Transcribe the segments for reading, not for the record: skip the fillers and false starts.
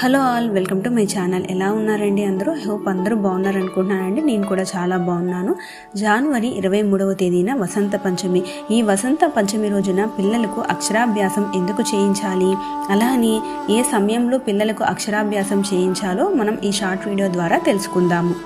Hello all, welcome to my channel. ఎలా ఉన్నారండి అందరూ? హోప్ అందరూ బాగున్నారనుకుంటున్నానండి. నేను కూడా చాలా బాగున్నాను. జనవరి 23వ తేదీన వసంత పంచమి. ఈ వసంత పంచమి రోజున పిల్లలకు అక్షరాభ్యాసం ఎందుకు చేయించాలి, అలానే ఏ సమయంలో పిల్లలకు అక్షరాభ్యాసం చేయించాలో మనం ఈ షార్ట్ వీడియో ద్వారా తెలుసుకుందాము.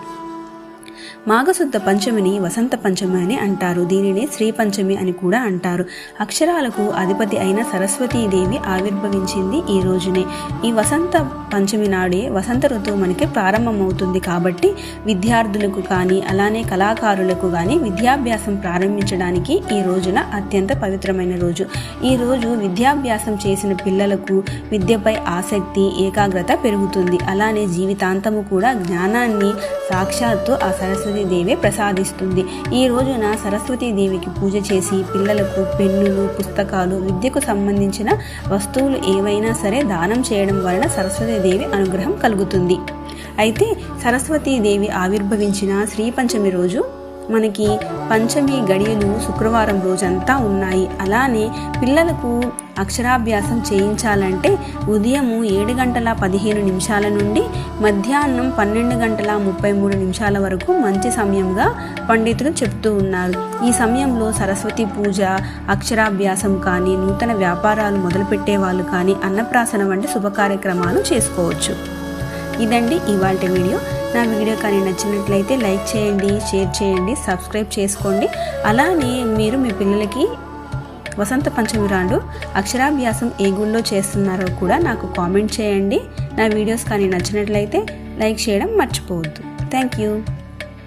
మాఘశుద్ధ పంచమిని వసంత పంచమి అని అంటారు. దీనిని శ్రీ పంచమి అని కూడా అంటారు. అక్షరాలకు అధిపతి అయిన సరస్వతీదేవి ఆవిర్భవించింది ఈ రోజునే. ఈ వసంత పంచమి నాడే వసంత ఋతువు మనకి ప్రారంభమవుతుంది. కాబట్టి విద్యార్థులకు కానీ అలానే కళాకారులకు కానీ విద్యాభ్యాసం ప్రారంభించడానికి ఈ రోజున అత్యంత పవిత్రమైన రోజు. ఈ రోజు విద్యాభ్యాసం చేసిన పిల్లలకు విద్యపై ఆసక్తి, ఏకాగ్రత పెరుగుతుంది. అలానే జీవితాంతము కూడా జ్ఞానాన్ని సాక్షాత్తు ఆ సరస్వతీదేవి ప్రసాదిస్తుంది. ఈ రోజున సరస్వతీదేవికి పూజ చేసి పిల్లలకు పెన్నులు, పుస్తకాలు, విద్యకు సంబంధించిన వస్తువులు ఏవైనా సరే దానం చేయడం వలన సరస్వతీదేవి అనుగ్రహం కలుగుతుంది. అయితే సరస్వతీదేవి ఆవిర్భవించిన శ్రీ పంచమి రోజు మనకి పంచమి గడియలు శుక్రవారం రోజంతా ఉన్నాయి. అలానే పిల్లలకు అక్షరాభ్యాసం చేయించాలంటే ఉదయం 7:15 నుండి మధ్యాహ్నం 12:33 వరకు మంచి సమయంగా పండితులు చెప్తూ ఉన్నారు. ఈ సమయంలో సరస్వతి పూజ, అక్షరాభ్యాసం కానీ, నూతన వ్యాపారాలు మొదలుపెట్టే వాళ్ళు కానీ అన్నప్రాసన వంటి శుభ కార్యక్రమాలు చేసుకోవచ్చు. ఇదండి ఇవాల్టి వీడియో. నా వీడియో కానీ నచ్చినట్లయితే లైక్ చేయండి, షేర్ చేయండి, సబ్స్క్రైబ్ చేసుకోండి. అలానే మీరు మీ పిల్లలకి వసంత పంచమి నాడు అక్షరాభ్యాసం ఏ గుళ్ళో చేస్తున్నారో కూడా నాకు కామెంట్ చేయండి. నా వీడియోస్ కానీ నచ్చినట్లయితే లైక్ చేయడం మర్చిపోవద్దు. Thank you.